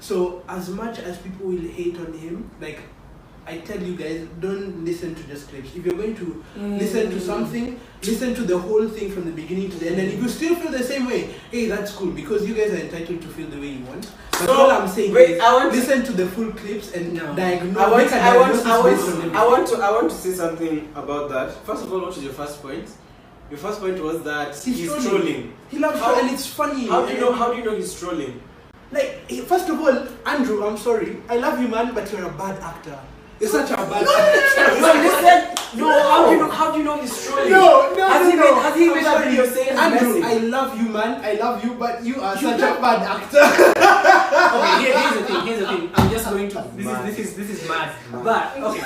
So as much as people will hate on him, like I tell you guys, don't listen to just clips. If you're going to listen to something, listen to the whole thing from the beginning to the end. And if you still feel the same way, hey, that's cool, because you guys are entitled to feel the way you want. But all I'm saying is, listen to the full clips and diagnose. I want to say something about that. First of all, what was your first point? Your first point was that he's trolling. He loves trolling, and it's funny. How do you know he's trolling? Like, first of all, Andrew, I'm sorry, I love you, man, but you're a bad actor. You're such a bad actor. How do you know he's trolling? Has he made a video saying Andrew, I love you, man, I love you, but you are such a bad actor. Okay, here's the thing. I'm just going to. This is mad. But okay.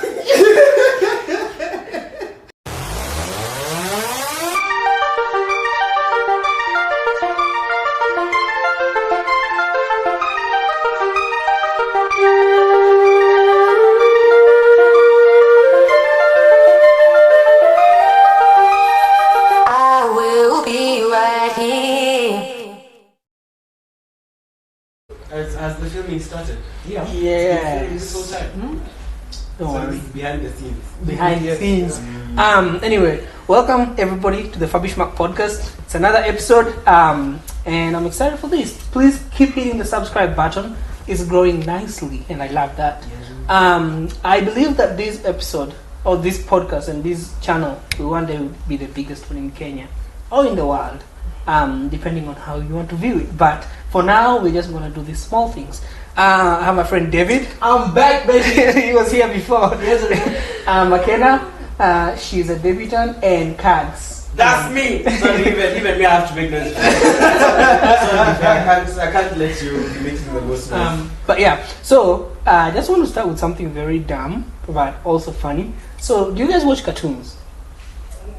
Has the filming started? Yeah. This whole time. Don't worry. Behind the scenes. Behind the scenes. Anyway, welcome everybody to the Fabishmark podcast. It's another episode. And I'm excited for this. Please keep hitting the subscribe button. It's growing nicely, and I love that. I believe that this episode or this podcast and this channel will one day be the biggest one in Kenya or in the world. Depending on how you want to view it. But for now, we're just going to do these small things. I have my friend David. I'm back, baby. He was here before. McKenna, she's a debutant, and Kads. That's me. Sorry, even me, I have to make noise. Sorry, I can't let you be making the most noise. But yeah, so I just want to start with something very dumb, but also funny. So, do you guys watch cartoons?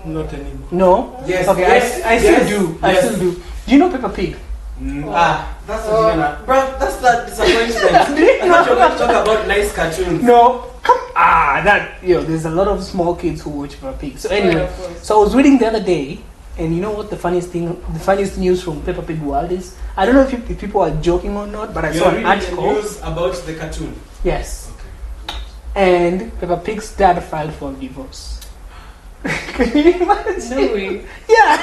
Not anymore. No? Yes. Okay, yes, I still do. I still do. Do you know Peppa Pig? That's what bro, that's that disappointment. I thought you were going to talk about nice cartoons. No. There's a lot of small kids who watch Peppa Pig. So anyway, so I was reading the other day, and you know what the funniest news from Peppa Pig world is? I don't know if people are joking or not, but I saw an article. News about the cartoon. Yes. Okay. And Peppa Pig's dad filed for divorce. Can you imagine? No way. Yeah,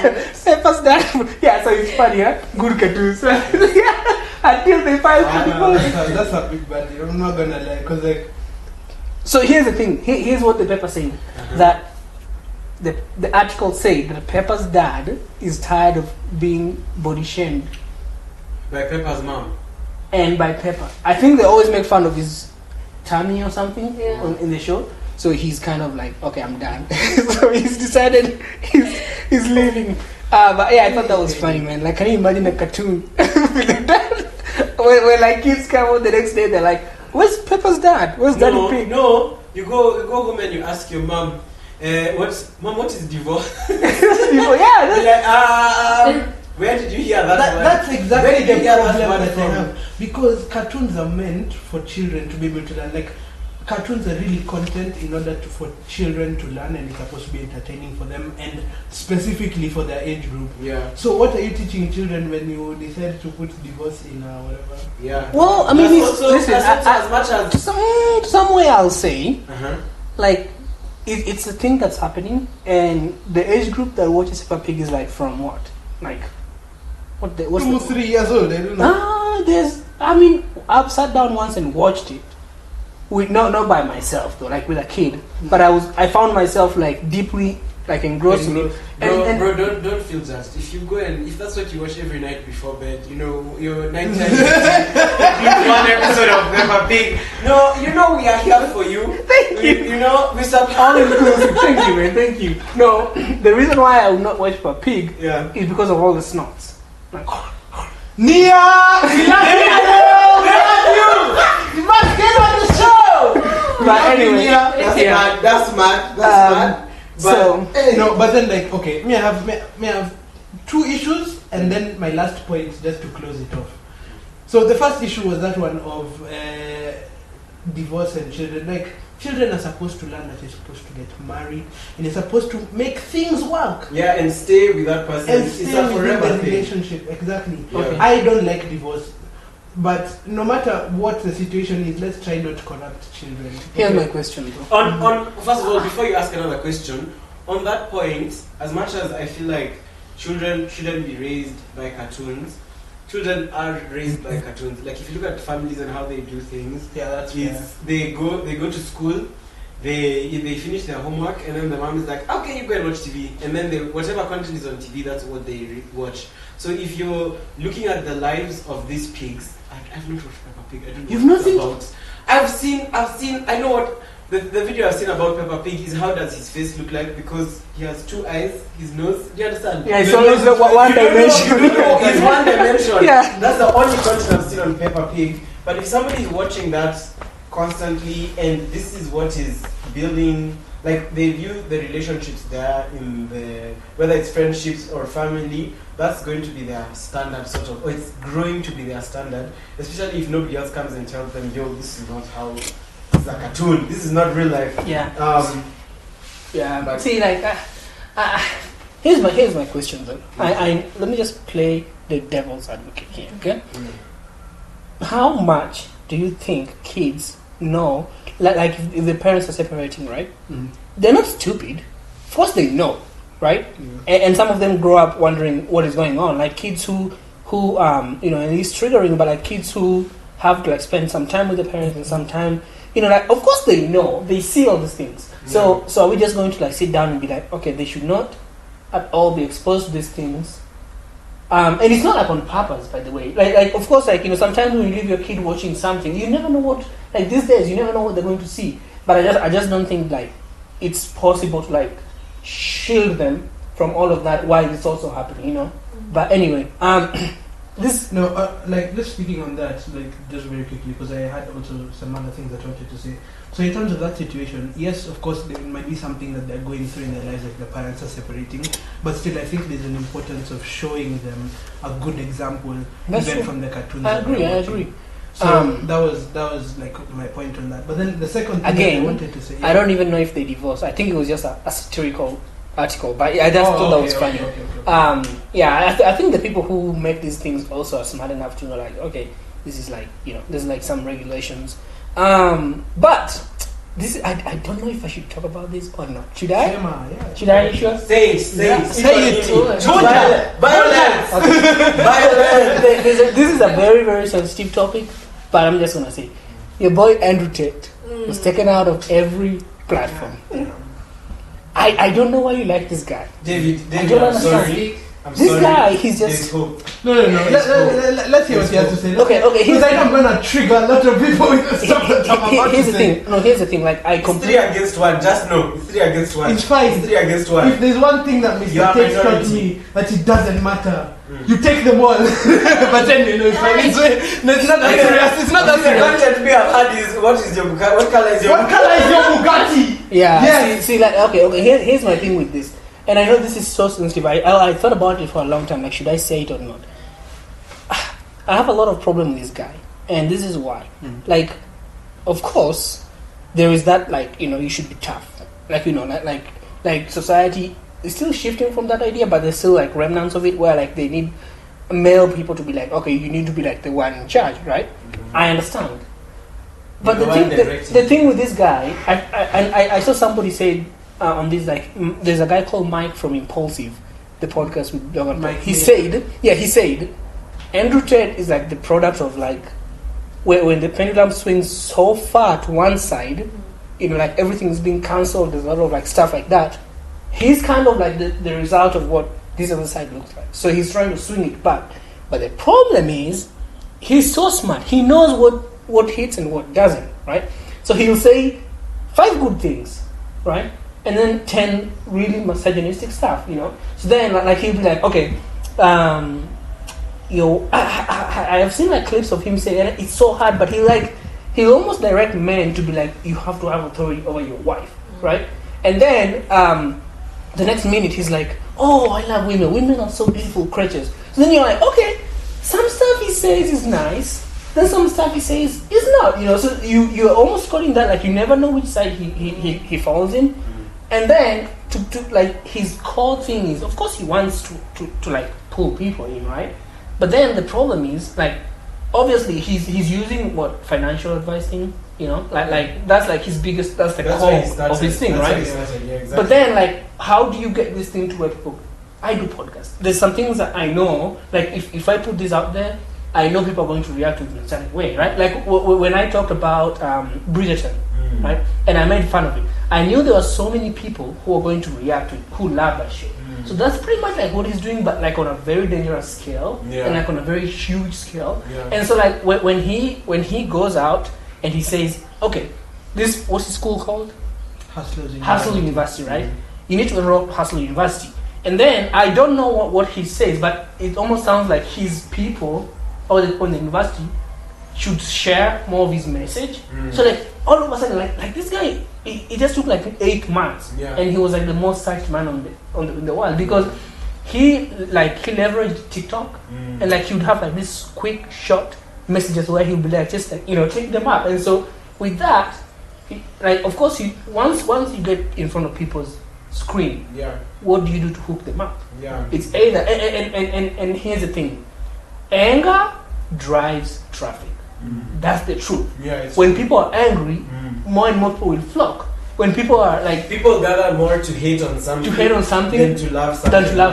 Peppa's dad. Yeah, so it's funny, huh? Good cartoons. Yeah, until they file for divorce. That's a big bad deal. I'm not gonna lie, because like. So here's the thing. Here's what the paper saying. That the article said that Peppa's dad is tired of being body shamed By Peppa's mom. and by Peppa. I think they always make fun of his tummy or something in the show. So he's kind of like, okay, I'm done. So he's decided he's leaving. But yeah, I thought that was funny, man. Like, can you imagine a cartoon with the dad? When like kids come out the next day, they're like, "Where's Peppa's dad? Where's Daddy Pig?" No, you go home and you ask your mom, what is divorce? Where did you hear that? That's exactly the problem that I from? have. Because cartoons are meant for children to be able to learn. Like, cartoons are really content in order for children to learn, and it's supposed to be entertaining for them and specifically for their age group. Yeah. So what are you teaching children when you decide to put divorce in whatever? Yeah. Well, I mean, listen, as much as some way I'll say, uh-huh. like, it's a thing that's happening, and the age group that watches Peppa Pig is like from what? Like, what's 2, 3 years old, I don't know. I've sat down once and watched it. Not by myself though, like with a kid. But I found myself like deeply like engrossed in it. Bro, don't feel judged. If you go and if that's what you watch every night before bed, you're 9 times one episode of Peppa Pig. No, we are here for you. Thank you. We support all inclusive. Thank you, man. Thank you. No, the reason why I would not watch Peppa Pig is because of all the snorts. Like, Nia! We love you! You must get on the show! But anyway, that's mad. But then like, okay, may I have 2 issues and then my last point just to close it off. So the first issue was that one of divorce and children. Like, children are supposed to learn that you're supposed to get married and you're supposed to make things work. Yeah, and stay with that person. And stay within the relationship. Exactly. Okay. I don't like divorce. But no matter what the situation is, let's try not to corrupt children. Here's my question, bro. On first of all, before you ask another question, on that point, as much as I feel like children shouldn't be raised by cartoons, children are raised by cartoons. Like if you look at families and how they do things, they go to school, they finish their homework, and then the mom is like, okay, you go and watch TV, and then whatever content is on TV, that's what they watch. So if you're looking at the lives of these pigs, I've not watched Peppa Pig. I don't know You've not seen? about. I've seen. I know what the video I've seen about Peppa Pig is. How does his face look like? Because he has 2 eyes, his nose. Do you understand? Yeah, it's always one dimension. It's one dimension. Yeah. That's the only content I've seen on Peppa Pig. But if somebody is watching that constantly, and this is what is building, like they view the relationships there in the, whether it's friendships or family, that's going to be their standard sort of, or it's growing to be their standard, especially if nobody else comes and tells them, yo, this is not how, this is a cartoon, this is not real life. Yeah. But see, like, here's my question though. Let me just play the devil's advocate here, okay? How much do you think kids know, like if the parents are separating, right? They're not stupid. Of course they know, right? And some of them grow up wondering what is going on. Like kids who and it's triggering, but like kids who have to like spend some time with the parents and some time, like of course they know, they see all these things. So are we just going to like sit down and be like, okay, they should not at all be exposed to these things? And it's not like on purpose, by the way. Like of course, like sometimes when you leave your kid watching something, you never know what. Like these days, you never know what they're going to see. But I just don't think like it's possible to like shield them from all of that while it's also happening, But anyway, this just speaking on that, like just very quickly, because I had also some other things that I wanted to say. So in terms of that situation, yes, of course, there might be something that they're going through in their lives, like the parents are separating, but still, I think there's an importance of showing them a good example, even from the cartoons. I agree. So that was like my point on that. But then the second thing again, I wanted to say, I don't even know if they divorced. I think it was just a satirical article, but I just thought that was funny. Okay. I think the people who make these things also are smart enough to know, like, okay, this is like, there's like some regulations. But this I don't know if I should talk about this or not. Should I? Should I? Sure. Say it. Violence. Violence. This is a very, very sensitive topic, but I'm just gonna say, your boy Andrew Tate was taken out of every platform. I don't know why you like this guy. David, I'm sorry. This guy, he's just... No. Let's hear what he has to say. Okay. Because I know I'm going to trigger a lot of people with the stuff that I'm about to say. Here's the thing. Like, it's 3 against 1. Just know. It's 3 against 1. It's fine. It's 3 against 1. If there's one thing that Mr. Tate taught me, that it doesn't matter. You take them all. But then, it's fine. It's not that serious. It's not that serious. The content we have had is, what color is your Bugatti? Yeah. Yes. See, like, okay. Here's my thing with this. And I know this is so sensitive. I thought about it for a long time. Like, should I say it or not? I have a lot of problem with this guy, and this is why. Like, of course, there is that, like, you should be tough. Like, like society is still shifting from that idea, but there's still like remnants of it where like they need male people to be like, okay, you need to be like the one in charge, right? I understand. But the thing with this guy, I saw somebody say. On this, like, there's a guy called Mike from Impulsive, the podcast with Mike. He said, Andrew Tate is like the product of like, when the pendulum swings so far to one side, like everything is being cancelled. There's a lot of like stuff like that. He's kind of like the result of what this other side looks like. So he's trying to swing it back. But the problem is, he's so smart. He knows what hits and what doesn't, right? So he'll say 5 good things, right? And then 10 really misogynistic stuff, So then, like, he'll be like, okay, I have seen like clips of him saying, and it's so hard, but he'll almost direct men to be like, you have to have authority over your wife, right? And then the next minute he's like, oh, I love women. Women are so beautiful creatures. So then you're like, okay, some stuff he says is nice. Then some stuff he says is not, So you're almost calling that like you never know which side he falls in. And then to like his core thing is, of course he wants to like pull people in, right? But then the problem is like obviously he's using what financial advice thing, you know, like that's like his biggest, that's the core of his thing, right? Yeah, exactly. But then like, how do you get this thing to where people? I do podcasts. There's some things that I know, like if I put this out there, I know people are going to react to it in a certain way, right? Like when I talked about Bridgerton, right, and I made fun of it, I knew there were so many people who are going to react to it, who love that show. So that's pretty much like what he's doing, but like on a very dangerous scale, and like on a very huge scale. And so like when he goes out and he says, okay, this, what's his school called? Hustle University, right? You need to enroll Hustle University. And then I don't know what he says, but it almost sounds like his people on the university should share more of his message. So like all of a sudden, like this guy, it just took like 8 months, and he was like the most searched man in the world, because he leveraged TikTok, and like he would have like this quick short messages where he would be like, just like, you know, take them up. And so with that, like of course once you get in front of people's screen, what do you do to hook them up? It's either and here's the thing, anger drives traffic. That's the truth. When people are angry, more and more people will flock. When people are like, people gather more to hate on something than to love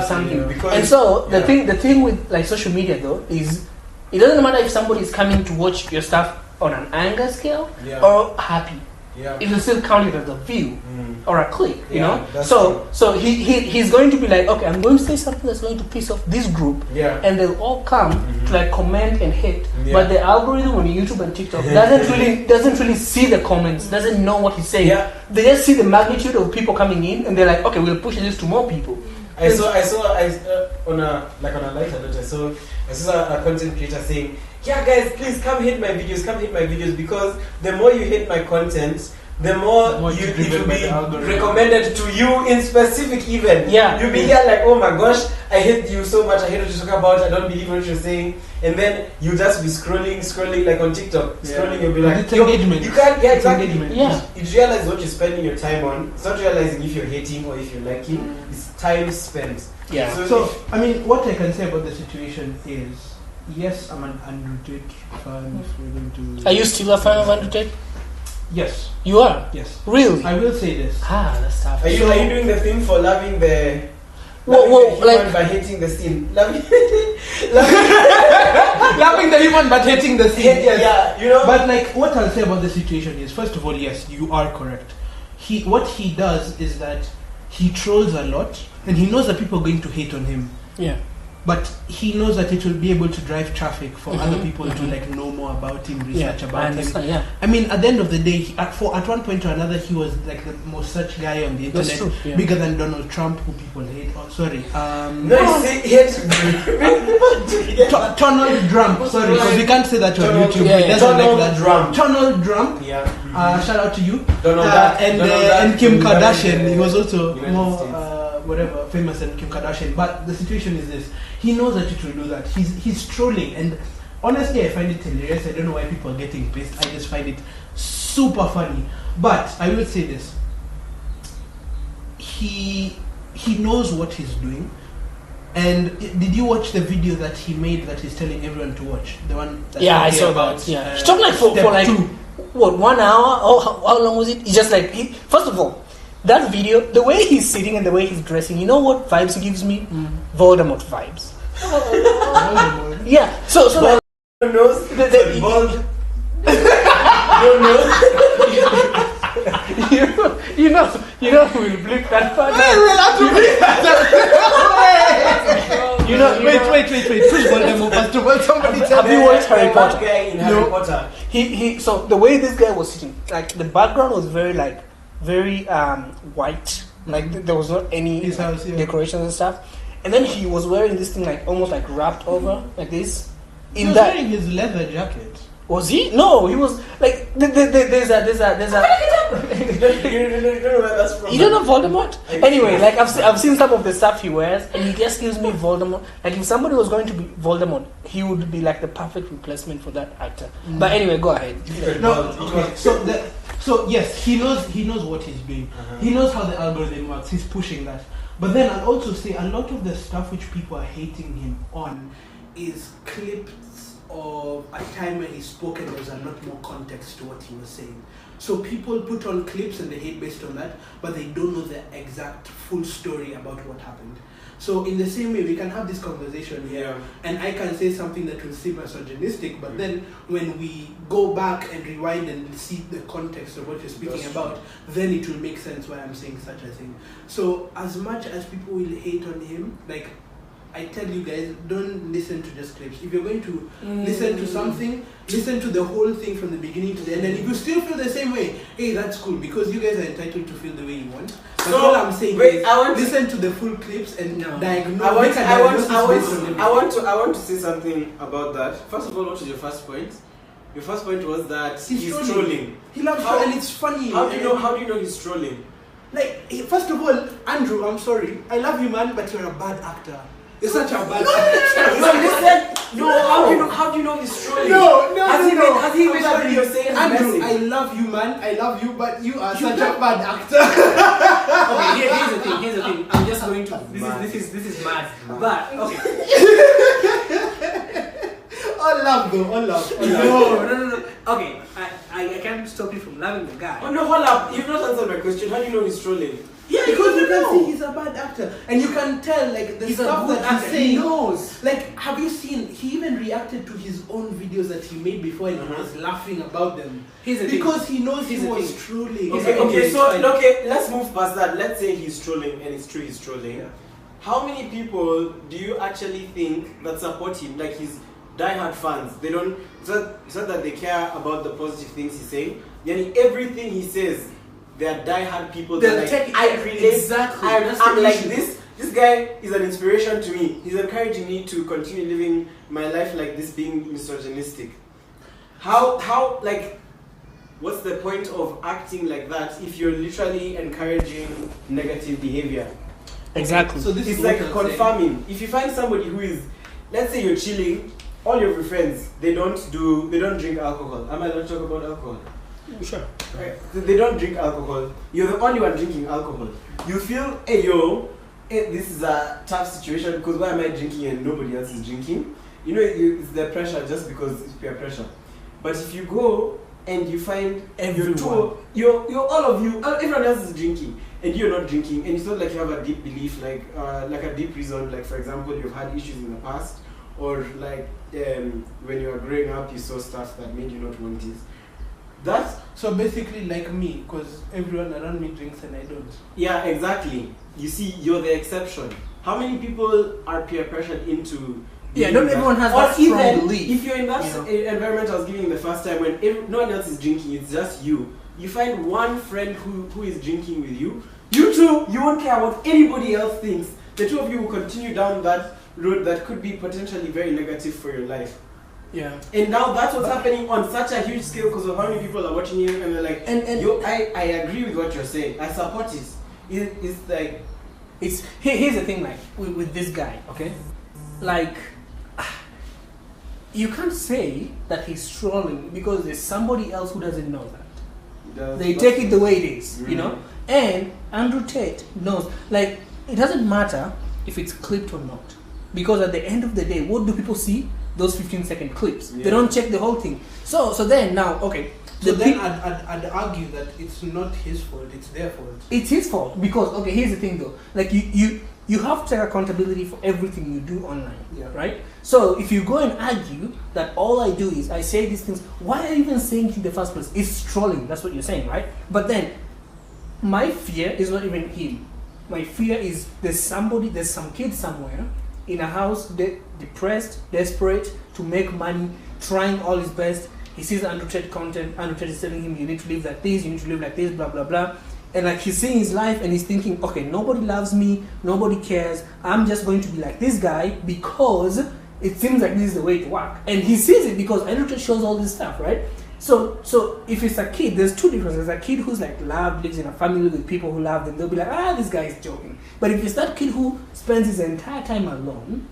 something. Because, and so the thing with like social media though is, it doesn't matter if somebody is coming to watch your stuff on an anger scale or happy. It will still count it as a view or a click, you know. So he's going to be like, okay, I'm going to say something that's going to piss off this group, and they'll all come to like comment and hate. But the algorithm on YouTube and TikTok doesn't really see the comments, doesn't know what he's saying. They just see the magnitude of people coming in, and they're like, okay, we'll push this to more people. I saw on a lighter note, I saw a content creator saying, yeah guys, please come hit my videos, because the more you hit my content, the more it will be recommended to you in specific even. You'll be here like, oh my gosh, I hate you so much, I hate what you talk about, I don't believe what you're saying. And then you just be scrolling like on TikTok, you'll be like, it's engagement. You can't, exactly. You realize what you're spending your time on. It's not realizing if you're hating or if you're liking, it's time spent. So I mean, what I can say about the situation is, yes, I'm an Andrew Tate fan. If we're going to... Are you still a fan of Andrew Tate? Yes. You are? Yes. Really? I will say this. That's tough. Are you doing the thing for loving the... like by hating the scene? Loving the human but hating the scene. Yes. You know. But like, what I'll say about the situation is, first of all, yes, you are correct. What he does is that he trolls a lot, and he knows that people are going to hate on him. But he knows that it will be able to drive traffic for other people to like know more about him, research about him. I mean, at the end of the day, at one point or another, he was like the most searched guy on the internet, bigger than Donald Trump, who people hate. Oh, sorry. Donald Trump. Sorry, because we can't say that on YouTube. Donald Trump. Shout out to you. And Kim Kardashian. He was also more famous than Kim Kardashian. But the situation is this: he knows that it will do that. He's trolling, and honestly, I find it hilarious. I don't know why people are getting pissed. I just find it super funny. But I will say this: he knows what he's doing. And did you watch the video that he made that he's telling everyone to watch? The one that I saw about. He talked like for like 1 hour. Oh, how long was it? He just like first of all, that video, the way he's sitting and the way he's dressing, you know what vibes he gives me? Voldemort vibes. So like, nose, you know we'll blink that part. Wait. Push Voldemort first of all. Somebody tell me. Have you watched Harry Potter? Harry Potter. So the way this guy was sitting, like the background was very white, like there was not any decorations and stuff, and then he was wearing this thing like almost like wrapped over like this. He was wearing his leather jacket. Was he? No, he was like there's a. You don't know where that's from. You don't know Voldemort? Anyway, like I've seen some of the stuff he wears, and he just gives me Voldemort. Like if somebody was going to be Voldemort, he would be like the perfect replacement for that actor. But anyway, go ahead. So yes, he knows what he's doing. He knows how the algorithm works. He's pushing that. But then I'll also say a lot of the stuff which people are hating him on is clips of a time when he spoke and there was a lot more context to what he was saying. So people put on clips and they hate based on that, but they don't know the exact full story about what happened. So in the same way, we can have this conversation here, and I can say something that will seem misogynistic, but then when we go back and rewind and see the context of what you're speaking about, then it will make sense why I'm saying such a thing. So as much as people will hate on him, like, I tell you guys, don't listen to just clips. If you're going to listen to something, listen to the whole thing from the beginning to the end. And if you still feel the same way, hey, that's cool, because you guys are entitled to feel the way you want. But So, all I'm saying wait, is, I want listen to the full clips and diagnose. I want to. to say something about that. First of all, what was your first point? Your first point was that he's trolling. trolling. He loves trolling, and it's funny. How do you know he's trolling? Like, first of all, Andrew, I'm sorry, I love you, man, but you're a bad actor. You're such a bad actor. How do you know he's trolling? Has he made a video saying Andrew, I love you, man, I love you, but you are such a bad actor. Okay, here's the thing. I'm just going to. This is mad. But okay. All love though, all love. No. Okay, I can't stop you from loving the guy. Oh no, hold up. You've not answered my question. How do you know he's trolling? Yeah, because you can see he's a bad actor, and you can tell like the He's stuff a good that he's actor. saying. He knows. Like, have you seen? He even reacted to his own videos that he made before, and he was laughing about them because he knows he was trolling. Okay, let's move past that. Let's say he's trolling, and it's true he's trolling. Yeah. How many people do you actually think that support him? Like his diehard fans. They don't. It's not that they care about the positive things he's saying. Yani everything he says, they are diehard people. They're like, I relate. Exactly. I'm like this. This guy is an inspiration to me. He's encouraging me to continue living my life like this, being misogynistic. How like, what's the point of acting like that if you're literally encouraging negative behavior? Exactly. So this It's is like what I'm saying. confirming. If you find somebody who is, let's say you're chilling, all your friends, they don't drink alcohol. Am I allowed to talk about alcohol? Sure. Right. They don't drink alcohol. You're the only one drinking alcohol. You feel, hey this is a tough situation because why am I drinking and nobody else is drinking? You know, it's the pressure just because it's peer pressure. But if you go and you find Everyone. you're all of you, everyone else is drinking and you're not drinking, and it's not like you have a deep belief, like a deep reason, like for example, you've had issues in the past, or like when you were growing up, you saw stuff that made you not want it. That's So basically, like me, because everyone around me drinks and I don't. yeah, exactly. You see, you're the exception. How many people are peer pressured into? Yeah, not everyone has or that strong even belief. If you're in that environment I was giving the first time, when no one else is drinking, it's just you. You find one friend who is drinking with you. You two, you won't care what anybody else thinks. The two of you will continue down that road that could be potentially very negative for your life. Yeah. And now that's what's happening on such a huge scale because of how many people are watching you and they're like, I agree with what you're saying. I support it. It's like, here's the thing, like with this guy, okay? Like, you can't say that he's trolling because there's somebody else who doesn't know that. They take it the way it is, you know? And Andrew Tate knows. Like, it doesn't matter if it's clipped or not. Because at the end of the day, what do people see? Those 15-second clips. Yeah. They don't check the whole thing. So then now, okay. So then I'd argue that it's not his fault, it's their fault. It's his fault because, okay, here's the thing though. Like, you have to take accountability for everything you do online, right? So if you go and argue that all I do is I say these things, why are you even saying it in the first place? It's trolling, that's what you're saying, right? But then, my fear is not even him. My fear is there's some kid somewhere in a house, depressed, desperate to make money, trying all his best. He sees Andrew Tate content, Andrew Tate is telling him you need to live like this, you need to live like this, blah blah blah. And like he's seeing his life and he's thinking, okay, nobody loves me, nobody cares, I'm just going to be like this guy because it seems like this is the way to work. And he sees it because Andrew Tate shows all this stuff, right? So if it's a kid, there's two differences. There's a kid who's like loved, lives in a family with people who love them, they'll be like, this guy is joking. But if it's that kid who spends his entire time alone,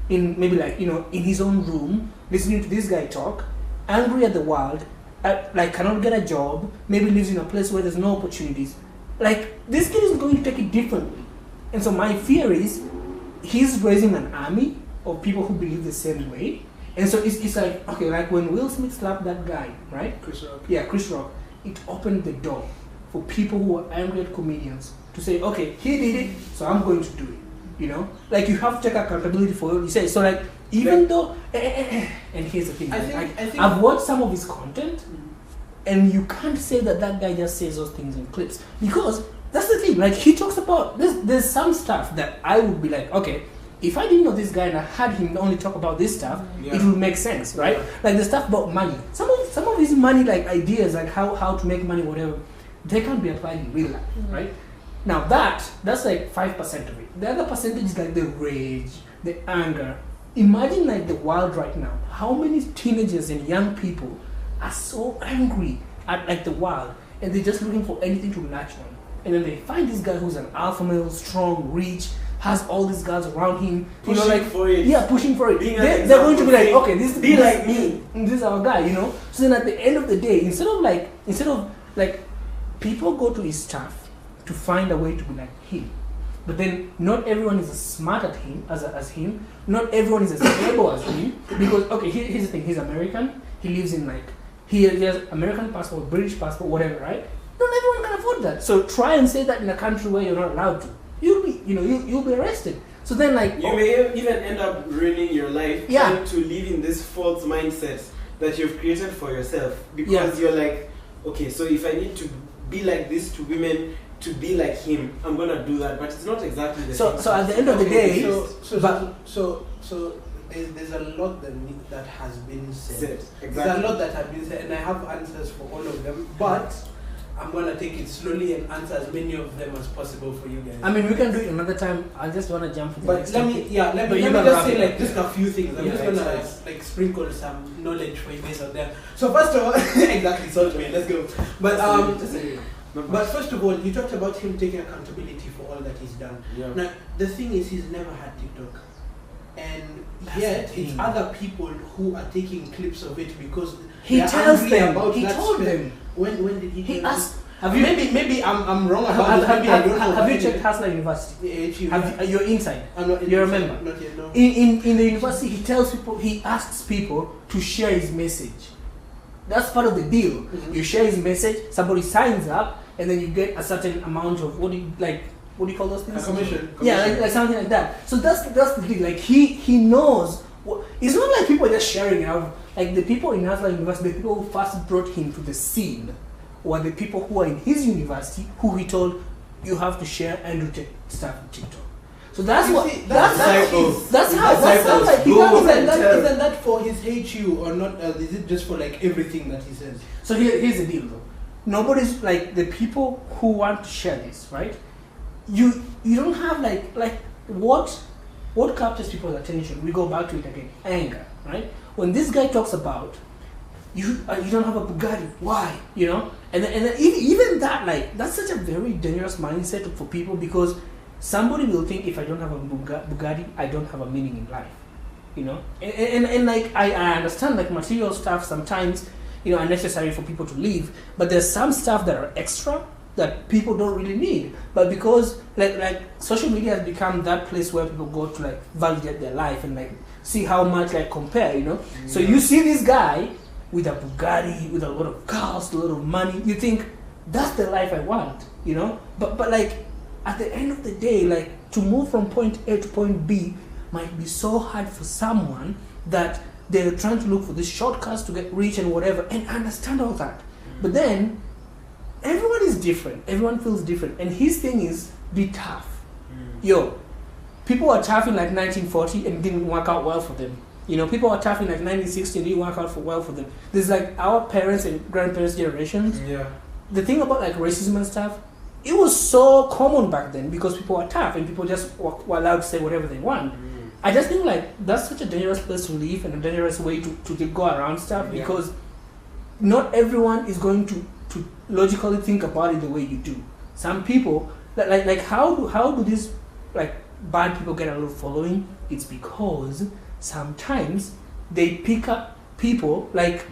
in maybe like, in his own room, listening to this guy talk, angry at the world, like cannot get a job, maybe lives in a place where there's no opportunities, like this kid is going to take it differently. And so my fear is he's raising an army of people who believe the same way, And so it's like, okay, like when Will Smith slapped that guy, right? Chris Rock. Yeah, Chris Rock. It opened the door for people who are angry at comedians to say, okay, he did it, so I'm going to do it. You know, like you have to take accountability for what you say. So like, even though, and here's the thing, I think I've watched some of his content, and you can't say that guy just says those things in clips, because that's the thing. Like he talks about there's some stuff that I would be like, okay, if I didn't know this guy and I had him only talk about this stuff, it would make sense, right? Like the stuff about money, some of his money like ideas, like how to make money, whatever, they can't be applied in real life, right? Now that's like 5% of it. The other percentage is like the rage, the anger. Imagine like the world right now. How many teenagers and young people are so angry at like the world, and they're just looking for anything to latch on. And then they find this guy who's an alpha male, strong, rich, has all these guys around him, pushing for it. Yeah, pushing for it. They're going to be like, okay, this like me. This is our guy, you know. So then at the end of the day, instead of like people go to his stuff to find a way to be like him. But then not everyone is as smart as him. Not everyone is as able as him. Because okay, here's the thing. He's American. He lives in like he has American passport, British passport, whatever, right? Not everyone can afford that. So try and say that in a country where you're not allowed to. You'll be arrested. So then like you may even end up ruining your life trying to live in this false mindset that you've created for yourself, because you're like, okay, so if I need to be like this to women, to be like him, I'm gonna do that, but it's not exactly the same. So at the end of the day, so there's a lot that has been said. Exactly. There's a lot that has been said, and I have answers for all of them, but I'm gonna take it slowly and answer as many of them as possible for you guys. I mean, we can do it another time. I just wanna jump to the but next let topic. me just say like just a few things. I'm just gonna like sprinkle some knowledge for you guys out there. So first of all, exactly, salt me. Let's go. But first of all, you talked about him taking accountability for all that he's done. Yeah. Now, the thing is, he's never had TikTok. And That's yet, the it's thing. other people who are taking clips of it because He they're tells angry them. about He that told spell. them. When did he He tell asked. them? Have you Maybe I'm wrong about this. Maybe I don't know. have you checked Hasla University? You're inside. I'm not You remember? Not yet, no. In the university, he tells people, he asks people to share his message. That's part of the deal. Mm-hmm. You share his message, somebody signs up, and then you get a certain amount of what do you call those things? A commission. Yeah, like something like that. So that's the deal. Like he knows. It's not like people are just sharing out. Like the people in Hasla University, the people who first brought him to the scene, were the people who are in his university who he told, you have to share Andrew Tate stuff on TikTok. So that's what. That's how like he Isn't that for his HU or not? Is it just for like everything that he says? So here's the deal though. Nobody's like the people who want to share this, right? You don't have like what captures people's attention. We go back to it again. Anger, right? When this guy talks about you don't have a Bugatti, why? You know, and then even that, like, that's such a very dangerous mindset for people, because somebody will think if I don't have a Bugatti, I don't have a meaning in life, you know. And like I understand like material stuff sometimes, you know, are necessary for people to live, but there's some stuff that are extra that people don't really need. But because like social media has become that place where people go to like validate their life and like see how much like compare, you know. Mm-hmm. So you see this guy with a Bugatti, with a lot of cars, a lot of money, you think that's the life I want, you know. But like at the end of the day, like to move from point A to point B might be so hard for someone that they're trying to look for these shortcuts to get rich and whatever, and I understand all that. But then everyone is different. Everyone feels different. And his thing is be tough. Yo, people are tough in like 1940 and it didn't work out well for them. You know, people are tough in like 1960 and it didn't work out well for them. There's like our parents and grandparents' generations. Yeah. The thing about like racism and stuff, it was so common back then because people are tough and people just were allowed to say whatever they want. I just think like that's such a dangerous place to live and a dangerous way to go around stuff, because not everyone is going to logically think about it the way you do. Some people like how do these like bad people get a little following? It's because sometimes they pick up people like,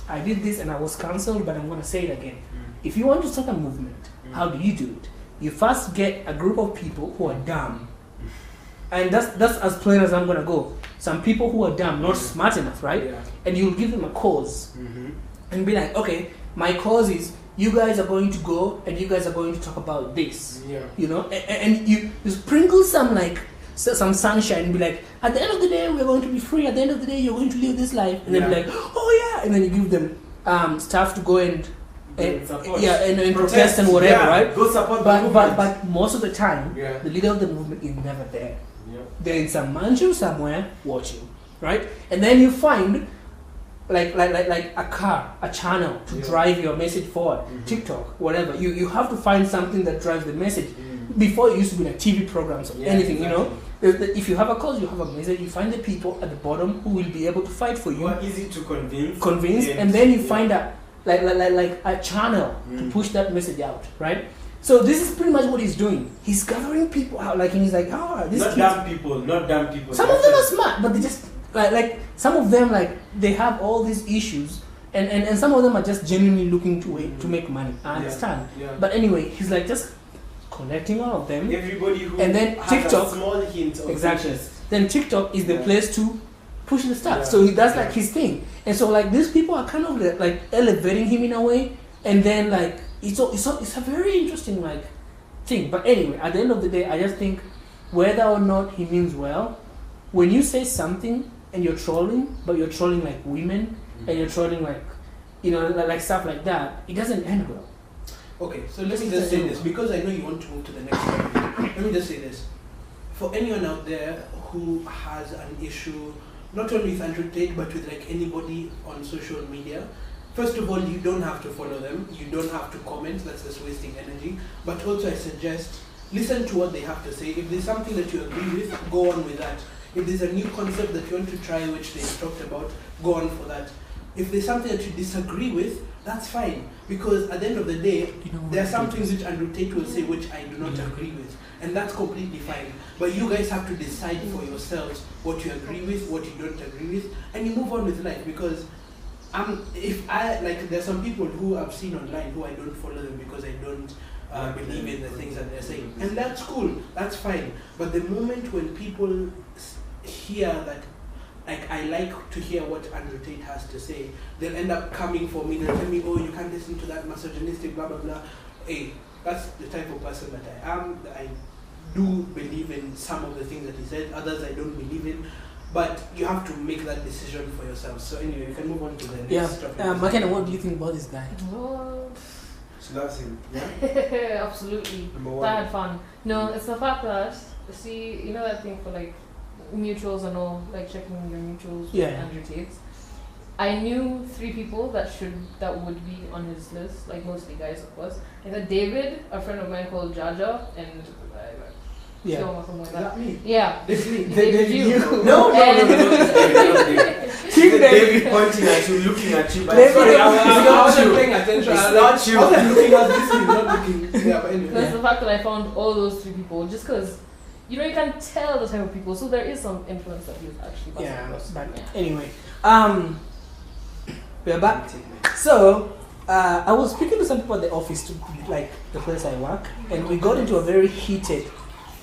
I did this and I was cancelled, but I'm going to say it again. If you want to start a movement, how do you do it? You first get a group of people who are dumb. And that's as plain as I'm going to go. some people who are dumb, not smart enough, right? Yeah. And you'll give them a cause Mm-hmm. and be like, okay, my cause is you guys are going to go and you guys are going to talk about this. Yeah. You know, and you sprinkle some some sunshine and be like, at the end of the day we're going to be free, at the end of the day you're going to live this life, and then be like, oh yeah, and then you give them stuff to go and support. yeah, and protest and whatever, right? Go support the But movement. most of the time, Yeah. the leader of the movement is never there. Yeah. They're in some mansion somewhere watching, right? And then you find like a channel to drive your message forward, TikTok, whatever. You have to find something that drives the message. Before it used to be like TV programs or anything, exactly. you know. If you have a cause, you have a message. You find the people at the bottom who will be able to fight for you. Well, easy to convince. And then you find like a channel to push that message out, right? So this is pretty much what he's doing. He's gathering people out, like, and he's like, this not dumb people. Some of them are smart, but they just like some of them, like, they have all these issues, and some of them are just genuinely looking to make money. I understand. Yeah. But anyway, he's like just collecting all of them. Everybody who and then has TikTok, a small hint of exactly. interest. Then TikTok is the place to push the stuff. Yeah. So he does like his thing, and so like these people are kind of like elevating him in a way, and then like it's a very interesting like thing. But anyway, at the end of the day, I just think whether or not he means well, when you say something and you're trolling, but you're trolling like women, and you're trolling like, you know, like stuff like that, it doesn't end well. Okay, so let me just say this, because I know you want to move to the next topic. Let me just say this. For anyone out there who has an issue, not only with Andrew Tate, but with like anybody on social media, first of all, you don't have to follow them. You don't have to comment. That's just wasting energy. But also, I suggest listen to what they have to say. If there's something that you agree with, go on with that. If there's a new concept that you want to try, which they talked about, go on for that. If there's something that you disagree with, that's fine. Because at the end of the day, there are some things which Andrew Tate will say which I do not agree with. And that's completely fine. But you guys have to decide for yourselves what you agree with, what you don't agree with, and you move on with life. Because there's some people who I've seen online who I don't follow them because I don't believe in the things that they're saying. And that's cool, that's fine. But the moment when people hear that, like, I like to hear what Andrew Tate has to say, they'll end up coming for me, they'll tell me, oh, you can't listen to that misogynistic blah blah blah. Hey, that's the type of person that I am. I do believe in some of the things that he said, others I don't believe in, but you have to make that decision for yourself. So anyway, you can move on to the next topic. Makena, what do you think about this guy? Well, She loves him. Yeah. absolutely. Number one. I had fun. No, it's the fact that, see, you know that thing for like mutuals and all, like checking your mutuals with Andrew Tate. I knew 3 people that would be on his list, like mostly guys, of course. And then David, a friend of mine called Jaja, and Yeah. something like that. Is that me? Yeah. David, you. No. David pointing at you, looking at you. But David, sorry, I wasn't paying attention. It's I not was you. looking at this, not looking. Yeah, but anyway. That's the fact that I found all those 3 people, just because, you know, you can tell the type of people, so there is some influence that he's actually passing across. But anyway, we're back. So, I was speaking to some people at the office, like the place I work, and we got into a very heated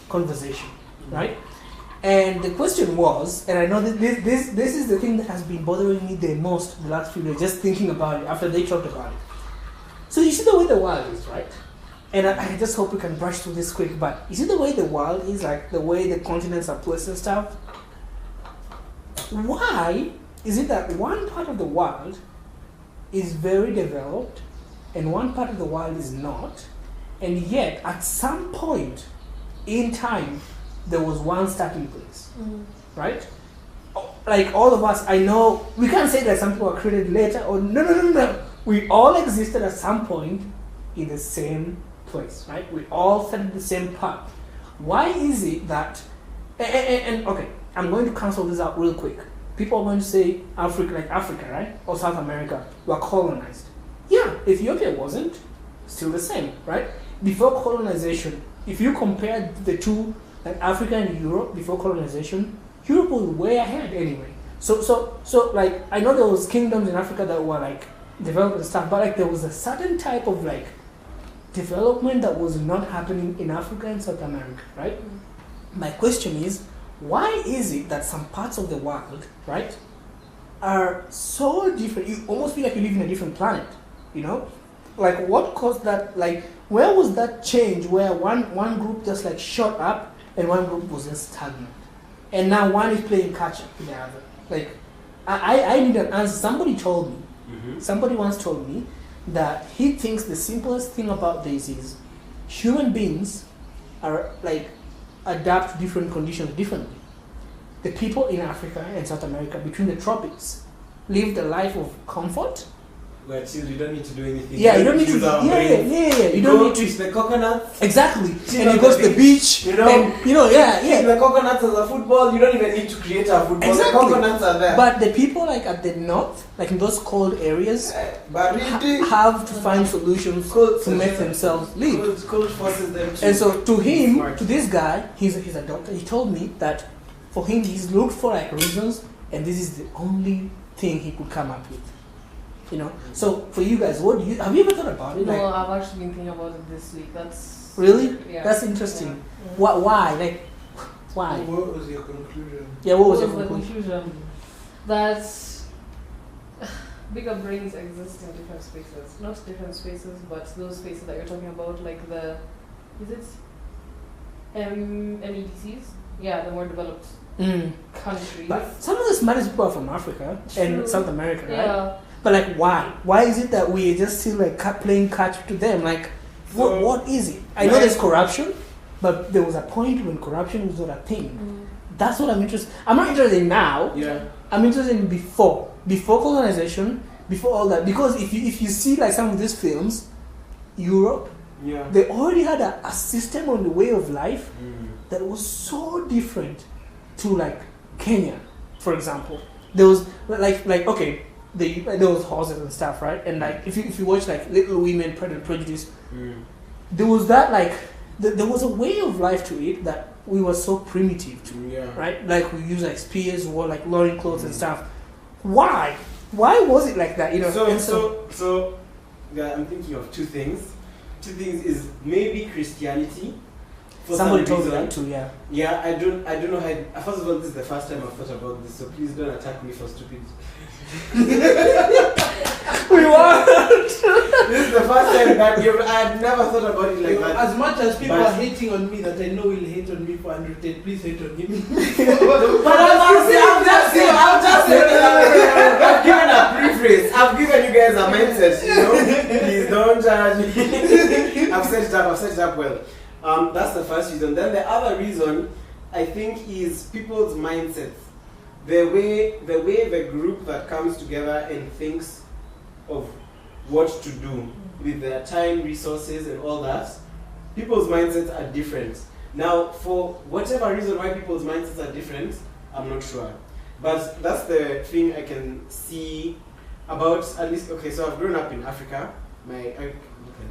conversation, right? And the question was, and I know that this is the thing that has been bothering me the most the last few days, just thinking about it after they talked about it. So you see the way the world is, right? And I just hope we can brush through this quick, but you see the way the world is, like the way the continents are placed and stuff? Why is it that one part of the world is very developed and one part of the world is not, and yet at some point in time there was one starting place, right? Like all of us, I know, we can't say that some people were created later, or no. We all existed at some point in the same place, right? We all started the same path. Why is it that, and okay, I'm going to cancel this out real quick. People are going to say Africa, right? Or South America were colonized. Yeah, Ethiopia wasn't, still the same, right? Before colonization, if you compare the two, like Africa and Europe before colonization, Europe was way ahead anyway. So like, I know there was kingdoms in Africa that were like developed and stuff, but like there was a certain type of like development that was not happening in Africa and South America, right? My question is, why is it that some parts of the world, right, are so different? You almost feel like you live in a different planet, you know? Like, what caused that? Like, where was that change where one group just like shot up and one group was just stagnant? And now one is playing catch up with the other. Like, I need an answer. Somebody told me, somebody once told me that he thinks the simplest thing about this is human beings are like adapt to different conditions differently. The people in Africa and South America between the tropics lived a life of comfort. Where chill, you don't need to do anything. Yeah, you don't need to. Yeah. You don't need to the coconuts. Exactly. And you go to the beach. You know. And, the coconuts as a football. You don't even need to create a football. Exactly. The coconuts are there. But the people like at the north, like in those cold areas, have to find solutions to make themselves live. Cold forces them to. And so to him, to this guy, he's a doctor. He told me that for him, he's looked for like reasons, and this is the only thing he could come up with. You know, so for you guys, what do you have you ever thought about it? No, like, I've actually been thinking about it this week. That's really, yeah. That's interesting. Yeah. Why? Like, why? What was your conclusion? Yeah, what was the your conclusion? conclusion? That bigger brains exist in different spaces. Not different spaces, but those spaces that you're talking about, like the MEDCs? Yeah, the more developed countries. But some of the smartest people are from Africa and South America, right? Yeah. But like, why? Why is it that we just still like playing catch to them? Like, what is it? I know there's corruption, but there was a point when corruption was not a thing. That's what I'm interested. I'm not interested in now. Yeah. I'm interested in before colonization, before all that. Because if you see like some of these films, Europe, they already had a system on the way of life that was so different to like Kenya, for example. There was like okay. There was horses and stuff, right? And like if you watch like Little Women, Pride and Prejudice, there was that like there was a way of life to it that we were so primitive to, right? Like we use like spears, wore like loin clothes and stuff. Why? Why was it like that? You know. So I'm thinking of two things. Two things is maybe Christianity. Somebody told me that too, yeah. Yeah, I don't know how. First of all, this is the first time I've thought about this, so please don't attack me for stupid. We want. This is the first time that I've never thought about it like that. As much as people are hating on me, that I know will hate on me for Andrew Tate, please hate on him. But I've given a preface. I've given you guys a mindset, you know. Please don't judge me. I've set it up well. That's the first reason. Then the other reason, I think, is people's mindsets. The way the group that comes together and thinks of what to do with their time, resources, and all that, people's mindsets are different. Now, for whatever reason why people's mindsets are different, I'm not sure. But that's the thing I can see about, at least, okay, so I've grown up in Africa. I'm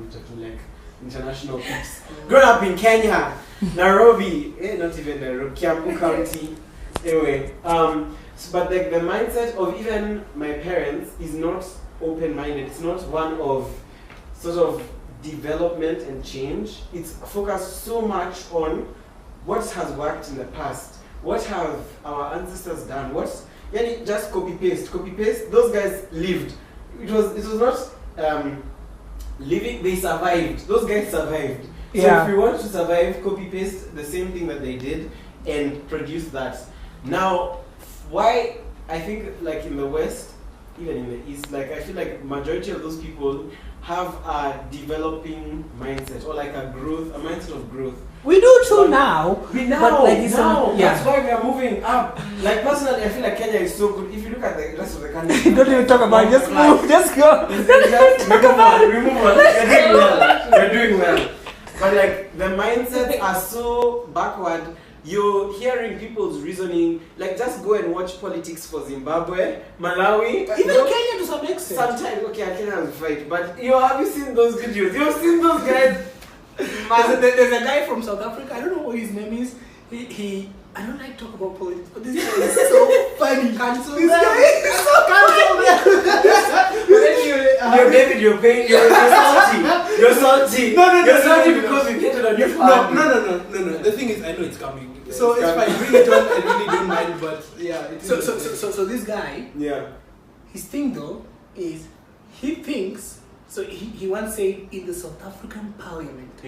talking like international peaks. Grown up in Kenya, Nairobi, not even Nairobi, Kiambu County. Anyway, but like the mindset of even my parents is not open-minded. It's not one of sort of development and change. It's focused so much on what has worked in the past. What have our ancestors done? Just copy paste. Those guys lived. It was not living. They survived. Those guys survived. So if we want to survive, copy paste the same thing that they did and produce that. Now, why I think like in the West, even in the East, like I feel like majority of those people have a developing mindset or like a mindset of growth. We do too now. But like that's why we are moving up. Like personally, I feel like Kenya is so good. If you look at the rest of the country, don't even talk about it. Just move. Just go. We move on. We're doing well. But like the mindsets are so backward. You're hearing people's reasoning, like just go and watch politics for Zimbabwe, Malawi, even Kenya to some extent. Sometimes, okay, Kenya will fight, but have you seen those videos? You've seen those guys? There's a guy from South Africa, I don't know what his name is. He I don't like to talk about politics, but this guy is so funny. Cancel this guy is so cancelled. You're David, you're paying, you're salty. You're salty. No, you're salty because we hated on your family. No. The thing is, I know it's coming. So it's fine. Bring it on. I really don't mind, but yeah. It is So this guy, Yeah. his thing though is he thinks. So he once said in the South African Parliament